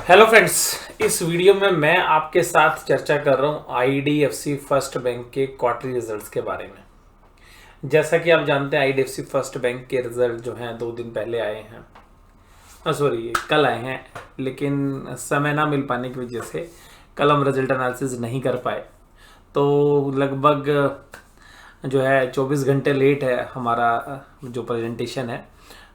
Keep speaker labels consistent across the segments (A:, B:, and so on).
A: Hello friends, इस video में मैं आपके साथ चर्चा कर रहा हूं आईडीएफसी फर्स्ट बैंक के क्वार्टरली रिजल्ट्स के बारे में। जैसा कि आप जानते हैं आईडीएफसी फर्स्ट बैंक के रिजल्ट जो हैं 2 दिन पहले आए हैं, सॉरी कल आए हैं, लेकिन समय ना मिल पाने की वजह से कल हम रिजल्ट एनालिसिस नहीं कर पाए। तो लगभग जो है 24 घंटे लेट है हमारा जो प्रेजेंटेशन है।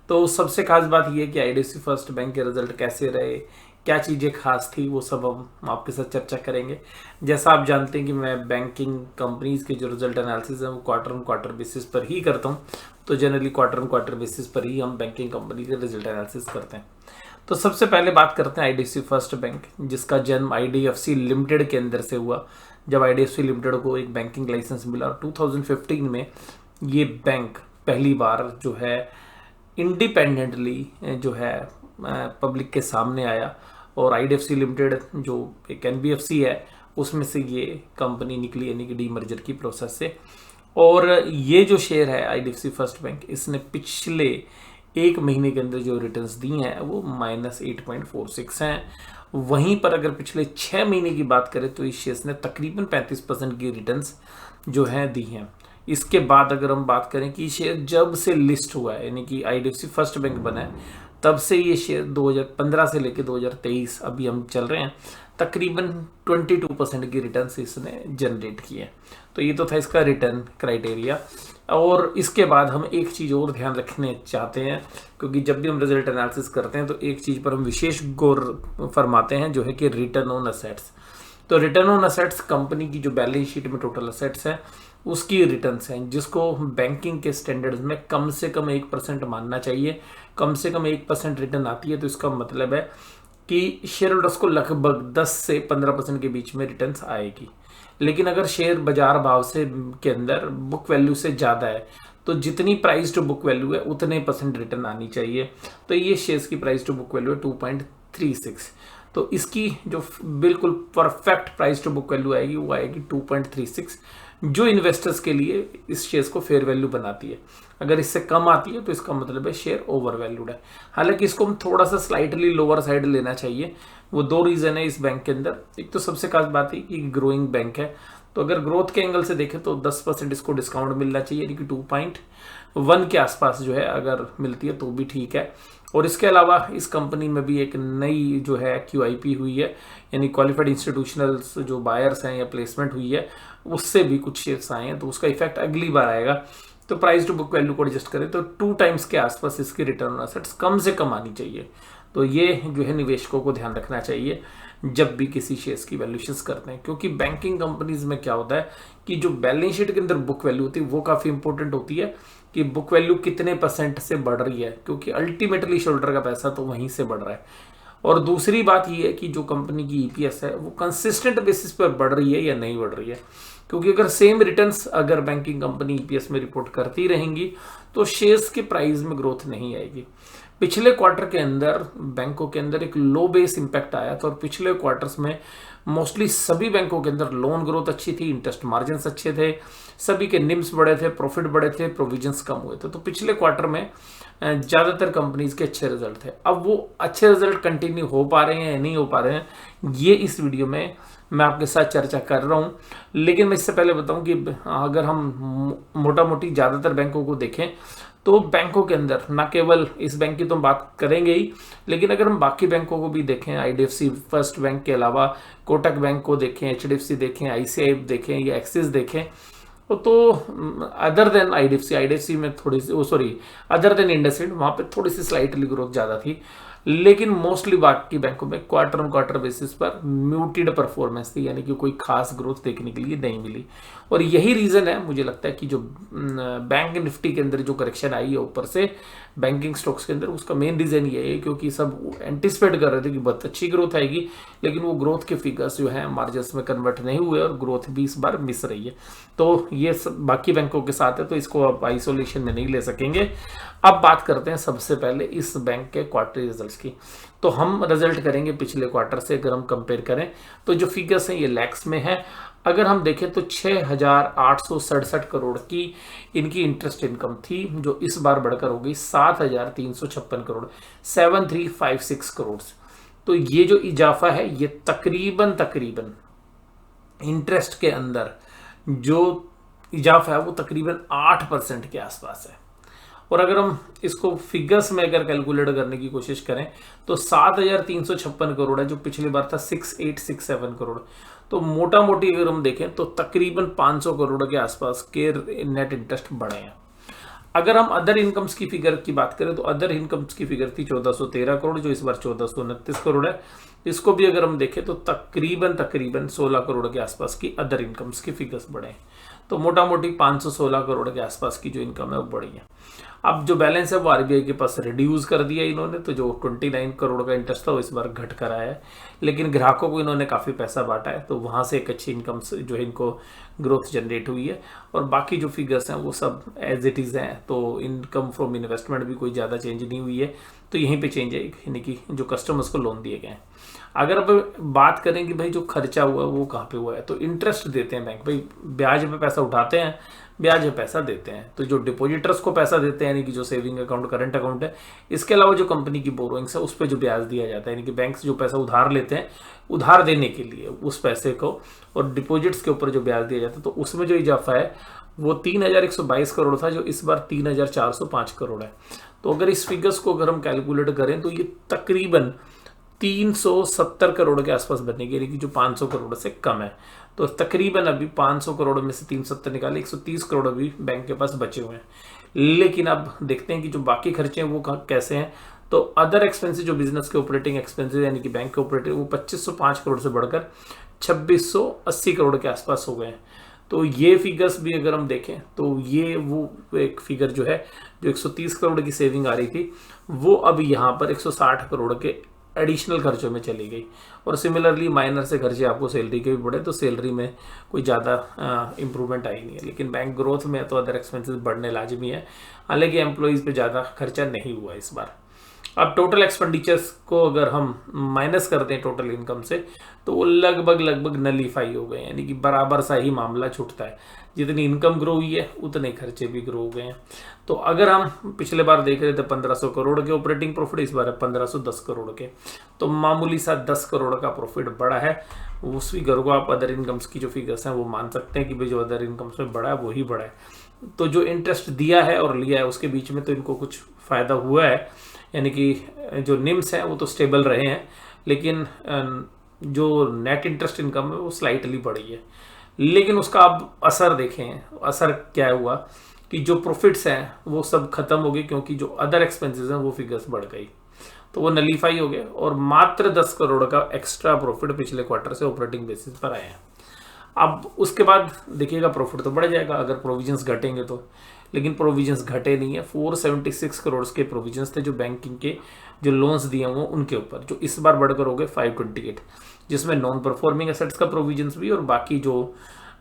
A: तो सबसे खास बात यह है कि आईडीएफसी फर्स्ट बैंक के रिजल्ट कैसे रहे, क्या चीज़ें खास थी, वो सब हम आपके साथ चर्चा करेंगे। जैसा आप जानते हैं कि मैं बैंकिंग कंपनीज के जो रिजल्ट एनालिसिस है वो क्वार्टर ऑन क्वार्टर बेसिस पर ही करता हूँ। तो generally quarter on quarter basis पर ही हम बैंकिंग कंपनी के रिजल्ट एनालिसिस करते हैं। तो सबसे पहले बात करते हैं आईडीएफसी फर्स्ट बैंक, जिसका जन्म आईडीएफसी लिमिटेड के अंदर से हुआ। जब आईडीएफसी लिमिटेड को एक बैंकिंग लाइसेंस मिला और 2015 में ये बैंक पहली बार जो है इंडिपेंडेंटली जो है पब्लिक के सामने आया। और आईडीएफसी लिमिटेड जो एक एनबीएफसी है उसमें से ये कंपनी निकली, यानी कि डीमर्जर की प्रोसेस से। और ये जो शेयर है आईडीएफसी फर्स्ट बैंक, इसने पिछले 1 महीने के अंदर जो रिटर्न्स दी हैं वो -8.46 हैं। वहीं पर अगर पिछले 6 महीने की बात करें तो इस शेयर ने तकरीबन 35% की रिटर्न्स जो हैं दी हैं। इसके बाद अगर हम बात करें कि शेयर जब से लिस्ट हुआ है, यानी कि आईडीएफसी फर्स्ट बैंक बना है, तब से ये शेयर 2015 से लेकर 2023 अभी हम चल रहे हैं, तकरीबन 22% की रिटर्न इसने जनरेट की है। तो ये तो था इसका रिटर्न क्राइटेरिया। और इसके बाद हम एक चीज़ और ध्यान रखने चाहते हैं, क्योंकि जब भी हम रिजल्ट एनालिसिस करते हैं तो एक चीज़ पर हम विशेष गौर फरमाते हैं, जो है कि रिटर्न ऑन असेट्स। तो रिटर्न ऑन असेट्स कंपनी की जो बैलेंस शीट में टोटल असेट्स है उसकी रिटर्न्स हैं, जिसको बैंकिंग के स्टैंडर्ड्स में कम से कम 1% मानना चाहिए। कम से कम 1% रिटर्न आती है तो इसका मतलब है कि शेयर होल्डर्स को लगभग 10 से 15% के बीच में रिटर्न्स आएगी। लेकिन अगर शेयर बाजार भाव से के अंदर बुक वैल्यू से ज़्यादा है तो जितनी प्राइस टू बुक वैल्यू है उतने % रिटर्न आनी चाहिए। तो ये शेयर्स की प्राइस टू बुक वैल्यू है 2.36। तो इसकी जो बिल्कुल perfect price to book value आएगी वो आएगी 2.36, जो इन्वेस्टर्स के लिए इस शेयर्स को फेयर वैल्यू बनाती है। अगर इससे कम आती है तो इसका मतलब है शेयर ओवर वैल्यूड है। हालांकि इसको हम थोड़ा सा स्लाइटली लोअर साइड लेना चाहिए। वो 2 रीज़न है इस बैंक के अंदर। एक तो सबसे खास बात है कि ग्रोइंग बैंक है, तो अगर ग्रोथ के एंगल से देखें तो 10% इसको डिस्काउंट मिलना चाहिए, यानी कि 2.1 के आसपास जो है अगर मिलती है तो भी ठीक है। और इसके अलावा इस कंपनी में भी एक नई जो है QIP हुई है, यानी क्वालिफाइड इंस्टीट्यूशनल्स जो बायर्स हैं या प्लेसमेंट हुई है, उससे भी कुछ शेयर्स आए हैं, तो उसका इफेक्ट अगली बार आएगा। तो प्राइस टू बुक वैल्यू को एडजस्ट करें तो 2 टाइम्स के आसपास इसकी रिटर्न ऑन असेट्स कम से कम आनी चाहिए। तो ये जो है निवेशकों को ध्यान रखना चाहिए जब भी किसी शेयर्स की वैल्यूएशंस करते हैं, क्योंकि बैंकिंग कंपनीज में क्या होता है कि जो बैलेंस शीट के अंदर बुक वैल्यू होती है वो काफ़ी इंपॉर्टेंट होती है कि बुक वैल्यू कितने % से बढ़ रही है, क्योंकि अल्टीमेटली शोल्डर का पैसा तो वहीं से बढ़ रहा है। और दूसरी बात यह है कि जो कंपनी की EPS है वो कंसिस्टेंट बेसिस पर बढ़ रही है या नहीं बढ़ रही है, क्योंकि अगर सेम रिटर्न्स अगर बैंकिंग कंपनी EPS में रिपोर्ट करती रहेंगी तो शेयर्स के प्राइस में ग्रोथ नहीं आएगी। पिछले क्वार्टर के अंदर बैंकों के अंदर एक लो बेस इंपैक्ट आया था और पिछले क्वार्टर्स में मोस्टली सभी बैंकों के अंदर लोन ग्रोथ अच्छी थी, इंटरेस्ट मार्जिन्स अच्छे थे, सभी के निम्स बड़े थे, प्रॉफिट बड़े थे, प्रोविजंस कम हुए थे। तो पिछले क्वार्टर में ज़्यादातर कंपनीज के अच्छे रिजल्ट थे। अब वो अच्छे रिजल्ट कंटिन्यू हो पा रहे हैं या नहीं हो पा रहे हैं, ये इस वीडियो में मैं आपके साथ चर्चा कर रहा हूँ। लेकिन मैं इससे पहले बताऊँ कि अगर हम मोटा मोटी ज़्यादातर बैंकों को देखें तो बैंकों के अंदर न केवल इस बैंक की तो हम बात करेंगे ही, लेकिन अगर हम बाकी बैंकों को भी देखें, आईडीएफसी फर्स्ट बैंक के अलावा कोटक बैंक को देखें, HDFC देखें, ICICI देखें या एक्सिस देखें, तो अदर देन आईडीएफसी में थोड़ी सी अदर देन इंडसइंड वहाँ पे थोड़ी सी स्लाइटली ग्रोथ ज़्यादा थी। लेकिन मोस्टली बाकी बैंकों में क्वार्टर ऑन क्वार्टर बेसिस पर म्यूटेड परफॉर्मेंस थी, यानी कि कोई खास ग्रोथ देखने के लिए नहीं मिली। और यही रीज़न है मुझे लगता है कि जो बैंक निफ्टी के अंदर जो करेक्शन आई है ऊपर से बैंकिंग स्टॉक्स के अंदर, उसका मेन रीज़न ये है क्योंकि सब एंटिसिपेट कर रहे थे कि बहुत अच्छी ग्रोथ आएगी, लेकिन वो ग्रोथ के फिगर्स जो है मार्जिन्स में कन्वर्ट नहीं हुए और ग्रोथ भी इस बार मिस रही है। तो ये सब बाकी बैंकों के साथ है, तो इसको आप आइसोलेशन में नहीं ले सकेंगे। अब बात करते हैं सबसे पहले इस बैंक के क्वार्टरली रिजल्ट्स की। तो हम रिजल्ट करेंगे पिछले क्वार्टर से, अगर हम कंपेयर करें तो जो फिगर्स हैं ये लैक्स में है। अगर हम देखें तो 6,867 करोड़ की इनकी इंटरेस्ट इनकम थी, जो इस बार बढ़कर हो गई 7,356 करोड़, 7356 करोड़। तो ये जो इजाफा है ये तकरीबन इंटरेस्ट के अंदर जो इजाफा है वो तकरीबन 8% के आसपास है। और अगर हम इसको फिगर्स में अगर कैलकुलेट करने की कोशिश करें तो 7,356 करोड़ है, जो पिछली बार था 6,867 करोड़। तो मोटा मोटी अगर हम देखें तो तकरीबन 500 करोड़ के आसपास के नेट इंटरेस्ट बढ़े हैं। अगर हम अदर इनकम्स की फिगर की बात करें तो अदर इनकम्स की फिगर थी 1413 करोड़, जो इस बार 1429 करोड़ है। इसको भी अगर हम देखें तो तकरीबन 16 करोड़ के आसपास की अदर इनकम्स की फिगर्स बढ़े हैं। तो मोटा मोटी 516 करोड़ के आसपास की जो इनकम है वो बढ़ी है। अब जो बैलेंस है वो आरबीआई के पास रिड्यूस कर दिया इन्होंने, तो जो 29 करोड़ का इंटरेस्ट था वो इस बार घट कर आया है, लेकिन ग्राहकों को इन्होंने काफ़ी पैसा बांटा है, तो वहाँ से एक अच्छी इनकम जो है इनको ग्रोथ जनरेट हुई है। और बाकी जो फिगर्स हैं वो सब एज इट इज़ हैं, तो इनकम फ्रॉम इन्वेस्टमेंट भी कोई ज़्यादा चेंज नहीं हुई है, तो यहीं पे चेंज है, यानी कि जो कस्टमर्स को लोन दिए गए हैं। अगर अब बात करें कि भाई जो खर्चा हुआ वो कहाँ पे हुआ है, तो इंटरेस्ट देते हैं बैंक, भाई ब्याज पे पैसा उठाते हैं, ब्याज पे पैसा देते हैं। तो जो डिपॉजिटर्स को पैसा देते हैं, यानी कि जो सेविंग अकाउंट करंट अकाउंट है, इसके अलावा जो कंपनी की बोरोइंग्स है उस पर जो ब्याज दिया जाता है, यानी कि बैंक से जो पैसा उधार लेते हैं उधार देने के लिए उस पैसे को, और डिपॉजिट्स के ऊपर जो ब्याज दिया जाता है, तो उसमें जो इजाफा है वो 3,122 करोड़ था, जो इस बार 3,405 करोड़ है। तो अगर इस फिगर्स को अगर हम कैलकुलेट करें तो ये तकरीबन 370 करोड़ के आसपास बनेगी, यानी कि जो 500 करोड़ से कम है। तो तकरीबन अभी 500 करोड़ में से 370 निकाले 130 करोड़ अभी बैंक के पास बचे हुए हैं। लेकिन अब देखते हैं कि जो बाकी खर्चे हैं वो कैसे हैं। तो अदर एक्सपेंसेस, जो बिजनेस के ऑपरेटिंग एक्सपेंसेस यानी कि बैंक के ऑपरेटिंग, वो 2505 करोड़ से बढ़कर 2680 करोड़ के आसपास हो गए हैं। तो ये फिगर्स भी अगर हम देखें तो ये वो एक फिगर जो है, जो 130 करोड़ की सेविंग आ रही थी वो अब यहाँ पर 160 करोड़ के एडिशनल खर्चों में चली गई। और सिमिलरली माइनर से खर्चे आपको सैलरी के भी बढ़े, तो सैलरी में कोई ज़्यादा इंप्रूवमेंट आई नहीं है। लेकिन बैंक ग्रोथ में तो अदर एक्सपेंसेस बढ़ने लाजमी है, हालांकि एम्प्लॉइज़ पे ज़्यादा खर्चा नहीं हुआ इस बार। अब टोटल एक्सपेंडिचर्स को अगर हम माइनस कर दें टोटल इनकम से, तो वो लगभग नलीफाई हो गए, यानी कि बराबर सा ही मामला छूटता है। जितनी इनकम ग्रो हुई है उतने खर्चे भी ग्रो हो गए हैं। तो अगर हम पिछले बार देख रहे थे 1500 करोड़ के ऑपरेटिंग प्रॉफिट, इस बार है 1510 करोड़ के, तो मामूली सा 10 करोड़ का प्रॉफिट बढ़ा है। उस फिगर को आप अदर इनकम्स की जो फिगर्स हैं वो मान सकते हैं कि भाई जो अदर इनकम्स में बढ़ा है वही बढ़ा है। तो जो इंटरेस्ट दिया है और लिया है उसके बीच में तो इनको कुछ फ़ायदा हुआ है, यानी कि जो निम्स हैं वो तो स्टेबल रहे हैं, लेकिन जो नेट इंटरेस्ट इनकम है वो स्लाइटली बढ़ी है। लेकिन उसका आप असर देखें, असर क्या हुआ कि जो प्रॉफिट्स हैं वो सब खत्म हो गए, क्योंकि जो अदर एक्सपेंसेस हैं वो फिगर्स बढ़ गई, तो वो नलीफाई हो गए और मात्र 10 करोड़ का एक्स्ट्रा प्रॉफिट पिछले क्वार्टर से ऑपरेटिंग बेसिस पर आए हैं। अब उसके बाद देखिएगा प्रॉफिट तो बढ़ जाएगा अगर प्रोविजंस घटेंगे तो, लेकिन प्रोविजंस घटे नहीं है। 476 करोड़ के प्रोविजंस थे जो बैंकिंग के जो लोन्स दिए हुए उनके ऊपर, जो इस बार बढ़कर हो गए 528, जिसमें नॉन परफॉर्मिंग एसेट्स का प्रोविजंस भी और बाकी जो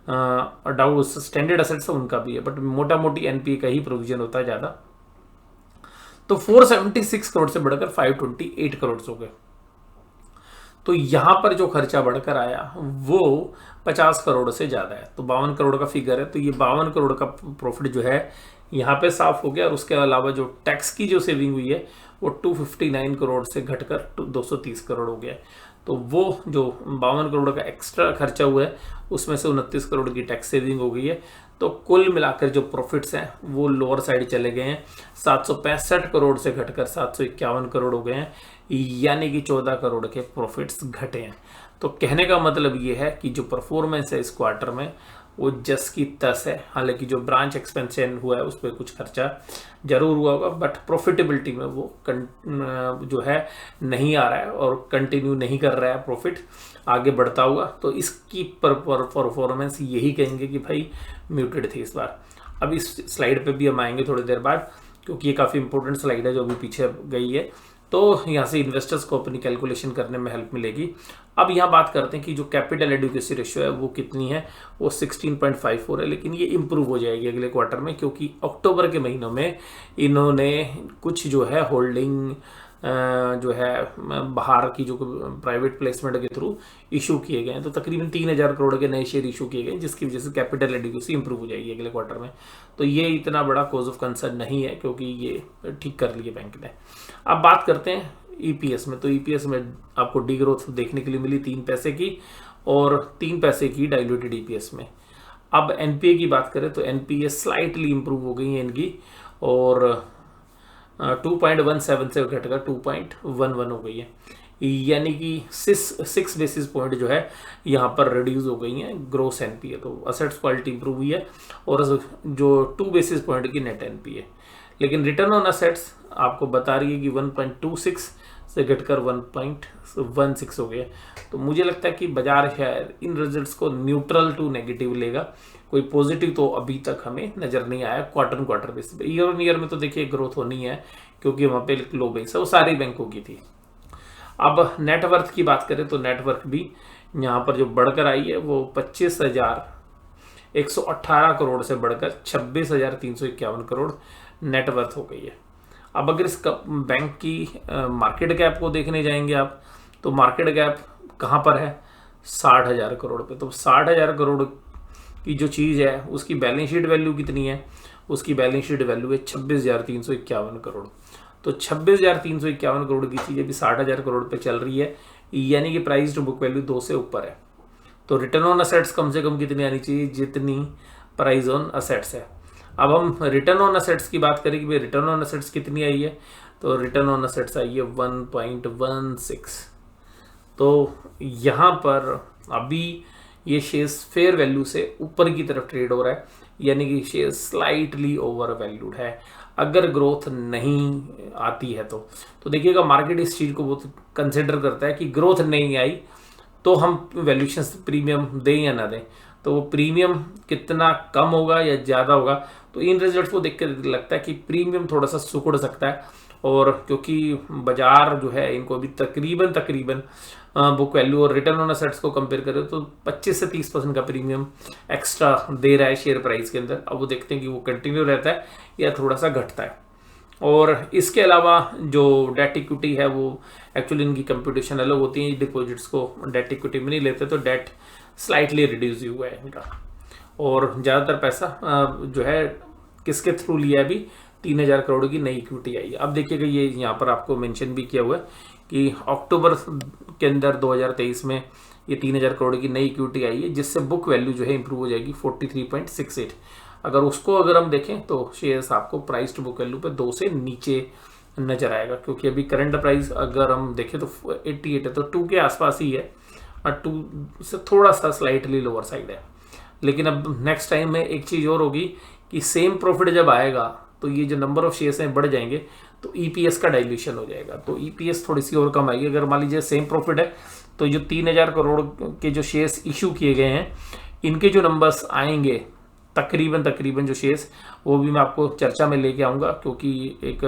A: डाउट स्टैंडर्ड एसेट्स है उनका भी है, बट मोटा मोटी एनपीए का ही प्रोविजन होता है ज़्यादा। तो 476 करोड़ से बढ़कर 528 करोड़ हो गए। तो यहां पर जो खर्चा बढ़कर आया वो 50 करोड़ से ज़्यादा है, तो 52 करोड़ का फिगर है। तो ये 52 करोड़ का प्रॉफिट जो है यहाँ पे साफ हो गया, और उसके अलावा जो टैक्स की जो सेविंग हुई है वो 259 करोड़ से घटकर 230 करोड़ हो गया। तो वो जो 52 करोड़ का एक्स्ट्रा खर्चा हुआ है उसमें से 29 करोड़ की टैक्स सेविंग हो गई है। तो कुल मिलाकर जो प्रॉफिट्स हैं वो लोअर साइड चले गए हैं, 765 करोड़ से घटकर 751 करोड़ हो गए हैं, यानी कि 14 करोड़ के प्रॉफिट्स घटे हैं। तो कहने का मतलब ये है कि जो परफॉर्मेंस है इस क्वार्टर में वो जस की तस है। हालांकि जो ब्रांच एक्सपेंशन हुआ है उस पर कुछ खर्चा जरूर हुआ होगा, बट प्रॉफिटेबिलिटी में वो जो है नहीं आ रहा है और कंटिन्यू नहीं कर रहा है, प्रॉफिट आगे बढ़ता हुआ। तो इसकी परफॉर्मेंस यही कहेंगे कि भाई म्यूटेड थी इस बार। अब इस स्लाइड पे भी हम आएंगे थोड़ी देर बाद, क्योंकि ये काफ़ी इंपॉर्टेंट स्लाइड है जो अभी पीछे गई है, तो यहाँ से इन्वेस्टर्स को अपनी कैलकुलेशन करने में हेल्प मिलेगी। अब यहाँ बात करते हैं कि जो कैपिटल एडिक्वेसी रेशियो है वो कितनी है, वो 16.54 है, लेकिन ये इंप्रूव हो जाएगी अगले क्वार्टर में, क्योंकि अक्टूबर के महीनों में इन्होंने कुछ जो है होल्डिंग जो है बाहर की जो प्राइवेट प्लेसमेंट के थ्रू इशू किए गए हैं, तो तकरीबन 3000 करोड़ के नए शेयर इशू किए गए, जिसकी वजह से कैपिटल एडिक्वेसी इंप्रूव हो जाएगी अगले क्वार्टर में। तो ये इतना बड़ा कॉज ऑफ कंसर्न नहीं है, क्योंकि ये ठीक कर लिए बैंक ने। अब बात करते हैं ईपीएस में, तो ईपीएस में आपको डी ग्रोथ देखने के लिए मिली 3 पैसे की और 3 पैसे की डाइल्यूटेड ईपीएस में। अब एनपीए की बात करें तो एनपीए स्लाइटली इंप्रूव हो गई है इनकी और 2.17 से घटकर 2.11 हो गई है, यानी कि 6 बेसिस पॉइंट जो है यहाँ पर रिड्यूस हो गई है ग्रोस एनपीए। तो असेट्स क्वालिटी इंप्रूव हुई है और जो 2 बेसिस पॉइंट की नेट एनपीए, लेकिन रिटर्न ऑन असेट्स आपको बता रही है कि 1.26 से घटकर 1.16 हो गया। तो मुझे लगता है कि बाजार शायद इन रिजल्ट्स को न्यूट्रल टू नेगेटिव लेगा, कोई पॉजिटिव तो अभी तक हमें नजर नहीं आया क्वार्टर बेसिस पे। ईयर ऑन ईयर में तो देखिए ग्रोथ होनी है क्योंकि वहां पे लो बेस है, वो सारी बैंकों की थी। अब नेटवर्थ की बात करें तो नेटवर्थ भी यहाँ पर जो बढ़कर आई है वो 25,118 करोड़ से बढ़कर 26,351 करोड़ नेटवर्थ हो गई है। अब अगर इस बैंक की मार्केट कैप को देखने जाएंगे आप, तो मार्केट कैप कहाँ पर है, 60,000 करोड़ पे। तो 60,000 करोड़ की जो चीज़ है उसकी बैलेंस शीट वैल्यू कितनी है, उसकी बैलेंस शीट वैल्यू है 26,351 करोड़। तो 26,351 करोड़ की चीज़ अभी 60,000 करोड़ पे चल रही है, यानी कि प्राइस टू बुक वैल्यू 2 से ऊपर है। तो रिटर्न ऑन असेट्स कम से कम कितनी आनी चाहिए, जितनी प्राइस ऑन असेट्स है। अब हम रिटर्न ऑन असेट्स की बात करें कि भाई रिटर्न ऑन असेट्स कितनी आई है, तो रिटर्न ऑन असेट्स आई है 1.16। तो यहाँ पर अभी ये शेयर्स फेयर वैल्यू से ऊपर की तरफ ट्रेड हो रहा है, यानी कि शेयर स्लाइटली ओवर वैल्यूड है अगर ग्रोथ नहीं आती है। तो देखिएगा मार्केट इस चीज़ को बहुत कंसिडर करता है कि ग्रोथ नहीं आई तो हम वैल्यूएशन प्रीमियम दें या ना दें, तो वो प्रीमियम कितना कम होगा या ज़्यादा होगा। तो इन रिजल्ट्स को देख कर लगता है कि प्रीमियम थोड़ा सा सिकुड़ सकता है, और क्योंकि बाजार जो है इनको अभी तकरीबन बुक वैल्यू और रिटर्न ऑन असेट्स को कंपेयर करें तो 25 से 30% का प्रीमियम एक्स्ट्रा दे रहा है शेयर प्राइस के अंदर। अब वो देखते हैं कि वो कंटिन्यू रहता है या थोड़ा सा घटता है। और इसके अलावा जो डेट इक्विटी है वो एक्चुअली इनकी कंप्यूटेशन अलग होती है, डिपॉजिट्स को डेट इक्विटी में नहीं लेते, तो डेट स्लाइटली रिड्यूस हुआ है इनका। और ज़्यादातर पैसा जो है किसके थ्रू लिया है, अभी 3,000 करोड़ की नई इक्विटी आई है। अब देखिएगा ये यहाँ पर आपको मेंशन भी किया हुआ है कि अक्टूबर के अंदर 2023 में ये 3,000 करोड़ की नई इक्विटी आई है, जिससे बुक वैल्यू जो है इंप्रूव हो जाएगी 43.68। अगर हम देखें तो शेयर्स आपको प्राइस टू बुक वैल्यू पे 2 से नीचे नजर आएगा, क्योंकि अभी करंट प्राइस अगर हम देखें तो 88 है, तो 2 के आसपास ही है और 2 से थोड़ा सा स्लाइटली लोअर साइड है। लेकिन अब नेक्स्ट टाइम में एक चीज़ और होगी कि सेम प्रॉफिट जब आएगा तो ये जो नंबर ऑफ शेयर्स हैं बढ़ जाएंगे, तो ईपीएस का डाइल्यूशन हो जाएगा, तो ईपीएस थोड़ी सी और कम आएगी। अगर मान लीजिए सेम प्रॉफिट है तो जो 3,000 करोड़ के जो शेयर्स इशू किए गए हैं इनके जो नंबर्स आएंगे तकरीबन जो शेयर्स, वो भी मैं आपको चर्चा में लेके आऊँगा, क्योंकि एक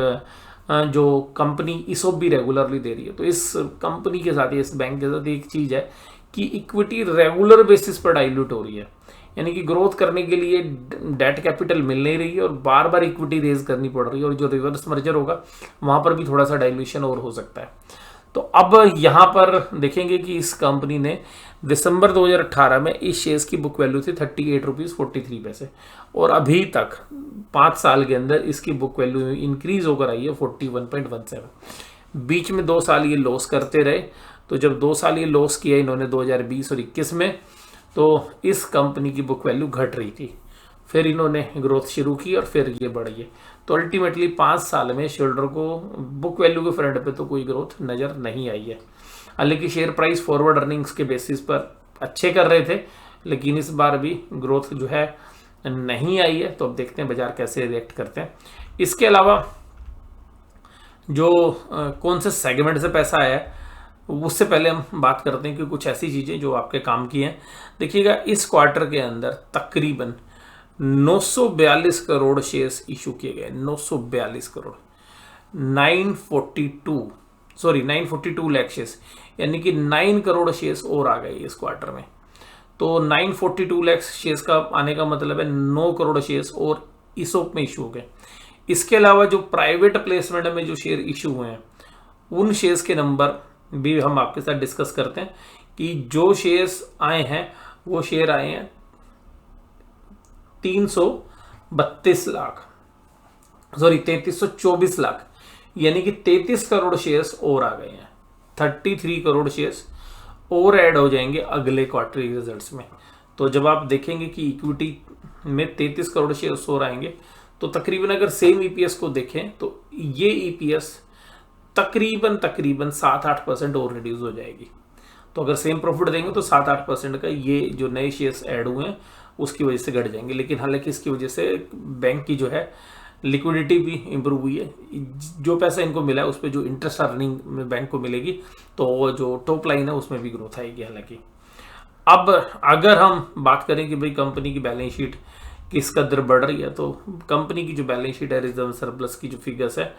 A: जो कंपनी इसोप भी रेगुलरली दे रही है। तो इस कंपनी के साथ, इस बैंक के साथ एक चीज़ है कि इक्विटी रेगुलर बेसिस पर डाइल्यूट हो रही है, यानी कि ग्रोथ करने के लिए डेट कैपिटल मिल नहीं रही है और बार बार इक्विटी रेज करनी पड़ रही है, और जो रिवर्स मर्जर होगा वहाँ पर भी थोड़ा सा डाइल्यूशन और हो सकता है। तो अब यहाँ पर देखेंगे कि इस कंपनी ने दिसंबर 2018 में इस शेयर्स की बुक वैल्यू थी 38 रुपीज़ 43 पैसे, और अभी तक 5 साल के अंदर इसकी बुक वैल्यू इंक्रीज होकर आई है 41.17। बीच में 2 साल ये लॉस करते रहे, तो जब 2 साल ये लॉस किया इन्होंने 2020 और 21 में, तो इस कंपनी की बुक वैल्यू घट रही थी, फिर इन्होंने ग्रोथ शुरू की और फिर ये बढ़ी है। तो अल्टीमेटली 5 साल में शेयरहोल्डर को बुक वैल्यू के फ्रंट पे तो कोई ग्रोथ नज़र नहीं आई है। हालांकि शेयर प्राइस फॉरवर्ड अर्निंग्स के बेसिस पर अच्छे कर रहे थे, लेकिन इस बार भी ग्रोथ जो है नहीं आई है। तो अब देखते हैं बाजार कैसे रिएक्ट करते हैं। इसके अलावा जो कौन से सेगमेंट से पैसा आया है उससे पहले हम बात करते हैं कि कुछ ऐसी चीज़ें जो आपके काम की हैं। देखिएगा इस क्वार्टर के अंदर तकरीबन 942 करोड़ शेयर्स इशू किए गए, 942 करोड़, 942 लाख शेयर्स, यानी कि 9 करोड़ शेयर्स और आ गए इस क्वार्टर में। तो 942 लाख शेयर्स का आने का मतलब है 9 करोड़ शेयर्स और इसोप में इशू हो गए। इसके अलावा जो प्राइवेट प्लेसमेंट में जो शेयर इशू हुए हैं उन शेयर्स के नंबर भी हम आपके साथ डिस्कस करते हैं कि जो शेयर्स आए हैं वो शेयर आए हैं 3324 लाख, यानी कि 33 करोड़ शेयर्स और आ गए हैं। 33 करोड़ शेयर्स और ऐड हो जाएंगे अगले क्वार्टरली रिजल्ट्स में। तो जब आप देखेंगे कि इक्विटी में 33 करोड़ शेयर्स और आएंगे तो तकरीबन अगर सेम ईपीएस को देखें तो ये ईपीएस तकरीबन 7-8% और रिड्यूस हो जाएगी। तो अगर सेम प्रॉफिट देंगे तो 7-8% का ये जो नए शेयर्स ऐड हुए हैं उसकी वजह से घट जाएंगे। लेकिन हालांकि इसकी वजह से बैंक की जो है लिक्विडिटी भी इम्प्रूव हुई है। जो पैसा इनको मिला है उस पर जो इंटरेस्ट अर्निंग में बैंक को मिलेगी तो जो टॉप लाइन है उसमें भी ग्रोथ आएगी। हालांकि अब अगर हम बात करें कि भाई कंपनी की बैलेंस शीट किस कदर बढ़ रही है, तो कंपनी की जो बैलेंस शीट है, रिजर्व सरप्लस की जो फिगर्स है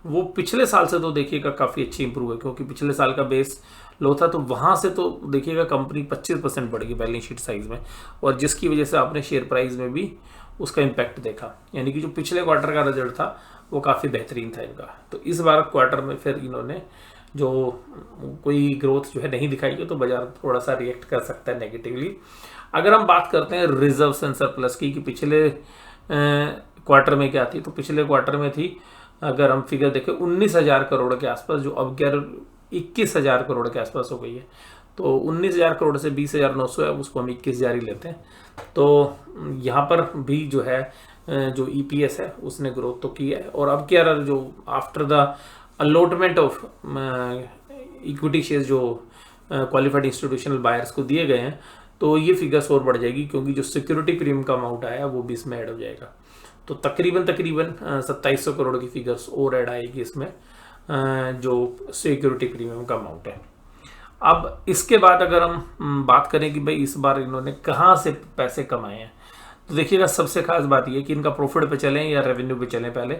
A: वो पिछले साल से तो देखिएगा काफ़ी अच्छी इंप्रूव है, क्योंकि पिछले साल का बेस लो था तो वहाँ से तो देखिएगा कंपनी 25% बढ़ गई बैलेंस शीट साइज में, और जिसकी वजह से आपने शेयर प्राइस में भी उसका इम्पैक्ट देखा। यानी कि जो पिछले क्वार्टर का रिजल्ट था वो काफ़ी बेहतरीन था इनका। तो इस बार क्वार्टर में फिर इन्होंने जो कोई ग्रोथ जो है नहीं दिखाई है, तो बाजार थोड़ा सा रिएक्ट कर सकता है नेगेटिवली। अगर हम बात करते हैं रिजर्व एंड सरप्लस की कि पिछले क्वार्टर में क्या थी, तो पिछले क्वार्टर में थी, अगर हम फिगर देखें 19,000 करोड़ के आसपास, जो अब 21,000 करोड़ के आसपास हो गई है। तो 19,000 करोड़ से 20,900 है, उसको हम 21,000 ही लेते हैं। तो यहाँ पर भी जो है जो ईपीएस है उसने ग्रोथ तो की है। और अब क्या रहा, जो after the allotment of equity share जो क्वालिफाइड इंस्टीट्यूशनल बायर्स को दिए गए हैं, तो ये फिगर्स और बढ़ जाएगी, क्योंकि जो सिक्योरिटी प्रीमियम का अमाउंट आया वो भी इसमें ऐड हो जाएगा। तो तकरीबन 2700 करोड़ की फिगर्स और ऐड आएगी इसमें, जो सिक्योरिटी प्रीमियम का अमाउंट है। अब इसके बाद अगर हम बात करें कि भाई इस बार इन्होंने कहाँ से पैसे कमाए हैं, तो देखिएगा सबसे खास बात यह कि इनका प्रॉफिट पे चलें या रेवेन्यू पे चलें। पहले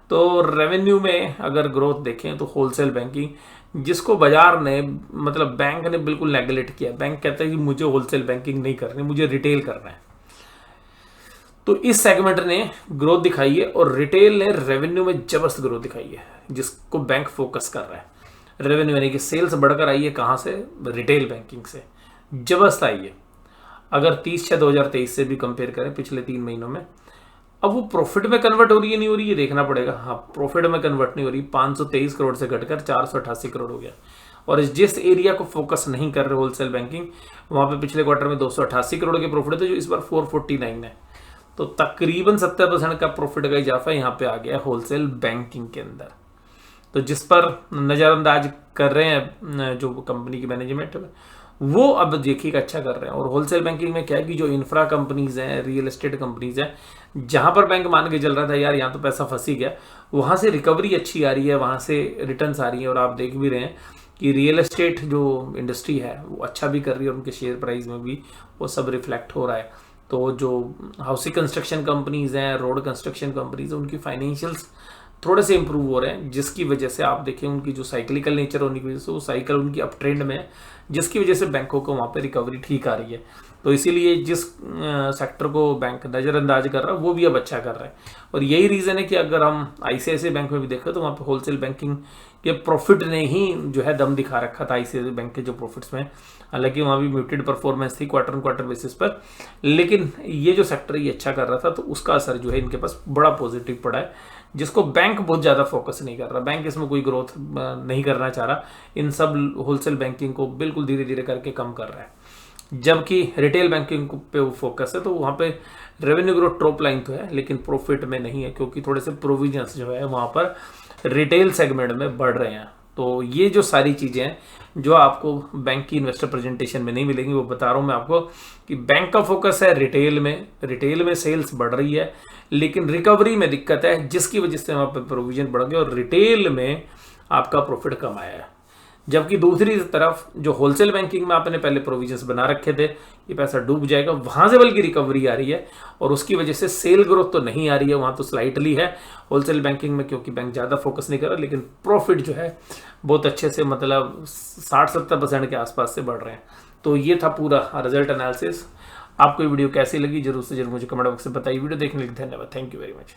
A: तो रेवेन्यू में अगर ग्रोथ देखें तो होलसेल बैंकिंग, जिसको बाजार ने मतलब बैंक ने बिल्कुल नेगलेक्ट किया। बैंक कहता है कि मुझे होलसेल बैंकिंग नहीं करनी, मुझे रिटेल करना है। तो इस सेगमेंट ने ग्रोथ दिखाई है और रिटेल ने रेवेन्यू में जबरदस्त ग्रोथ दिखाई है, जिसको बैंक फोकस कर रहा है। रेवेन्यू यानी कि सेल्स बढ़कर आई है कहाँ से, रिटेल बैंकिंग से जबरदस्त आई है। अगर 30/6/2023 से भी कंपेयर करें पिछले 3 महीनों में, अब वो प्रॉफिट में कन्वर्ट हो रही है नहीं हो रही है देखना पड़ेगा। हाँ, प्रॉफिट में कन्वर्ट नहीं हो रही, 523 करोड़ से घटकर 488 करोड़ हो गया। और जिस एरिया को फोकस नहीं कर रहे होलसेल बैंकिंग, वहां पे पिछले क्वार्टर में 288 करोड़ के प्रॉफिट थे, जो इस बार 449 है। तो तकरीबन 70% का प्रॉफिट का इजाफा यहाँ पे आ गया होलसेल बैंकिंग के अंदर। तो जिस पर नज़रअंदाज कर रहे हैं जो कंपनी की मैनेजमेंट, वो अब देखिएगा अच्छा कर रहे हैं। और होलसेल बैंकिंग में क्या है कि जो इंफ्रा कंपनीज हैं, रियल एस्टेट कंपनीज हैं, जहां पर बैंक मान के चल रहा था यार यहाँ तो पैसा फंस ही गया, वहां से रिकवरी अच्छी आ रही है, वहां से रिटर्न्स आ रही है। और आप देख भी रहे हैं कि रियल एस्टेट जो इंडस्ट्री है वो अच्छा भी कर रही है, और उनके शेयर प्राइस में भी वो सब रिफ्लेक्ट हो रहा है। तो जो हाउसिंग कंस्ट्रक्शन कंपनीज हैं, रोड कंस्ट्रक्शन कंपनीज हैं, उनकी फाइनेंशियल्स थोड़े से इंप्रूव हो रहे हैं, जिसकी वजह से आप देखें उनकी जो साइक्लिकल नेचर होने की वजह से वो साइकिल उनकी अप ट्रेंड में है, जिसकी वजह से बैंकों को वहाँ पे रिकवरी ठीक आ रही है। तो इसीलिए जिस सेक्टर को बैंक नज़रअंदाज कर रहा है वो भी अब अच्छा कर रहा है। और यही रीज़न है कि अगर हम आईसीआईसीआई बैंक में भी देखें तो वहाँ पे होलसेल बैंकिंग के प्रॉफिट ने ही जो है दम दिखा रखा था आईसीआईसीआई बैंक के जो प्रॉफिट्स में। हालांकि वहाँ भी म्यूटेड परफॉर्मेंस थी क्वार्टर ऑन क्वार्टर बेसिस पर, लेकिन ये जो सेक्टर ये अच्छा कर रहा था, तो उसका असर जो है इनके पास बड़ा पॉजिटिव पड़ा है, जिसको बैंक बहुत ज़्यादा फोकस नहीं कर रहा। बैंक इसमें कोई ग्रोथ नहीं करना चाह रहा, इन सब होलसेल बैंकिंग को बिल्कुल धीरे धीरे करके कम कर रहा है। जबकि रिटेल बैंकिंग पे वो फोकस है, तो वहाँ पे रेवेन्यू ग्रोथ टॉप लाइन तो है, लेकिन प्रॉफिट में नहीं है, क्योंकि थोड़े से प्रोविजंस जो है वहाँ पर रिटेल सेगमेंट में बढ़ रहे हैं। तो ये जो सारी चीज़ें हैं जो आपको बैंक की इन्वेस्टर प्रेजेंटेशन में नहीं मिलेंगी, वो बता रहा हूँ मैं आपको कि बैंक का फोकस है रिटेल में सेल्स बढ़ रही है, लेकिन रिकवरी में दिक्कत है, जिसकी वजह से वहाँ पर प्रोविजन बढ़ गया और रिटेल में आपका प्रॉफिट कम आया है। जबकि दूसरी तरफ जो होलसेल बैंकिंग में आपने पहले प्रोविजंस बना रखे थे, ये पैसा डूब जाएगा, वहां से बल्कि रिकवरी आ रही है, और उसकी वजह से सेल ग्रोथ तो नहीं आ रही है, वहां तो स्लाइटली है होलसेल बैंकिंग में, क्योंकि बैंक ज़्यादा फोकस नहीं कर रहा, लेकिन प्रॉफिट जो है बहुत अच्छे से मतलब 60-70% के आसपास से बढ़ रहे हैं। तो ये था पूरा रिजल्ट एनालिसिस। आपको ये वीडियो कैसी लगी जरूर से जरूर मुझे कमेंट बॉक्स में बताइए। वीडियो देखने के लिए धन्यवाद। Thank you very much.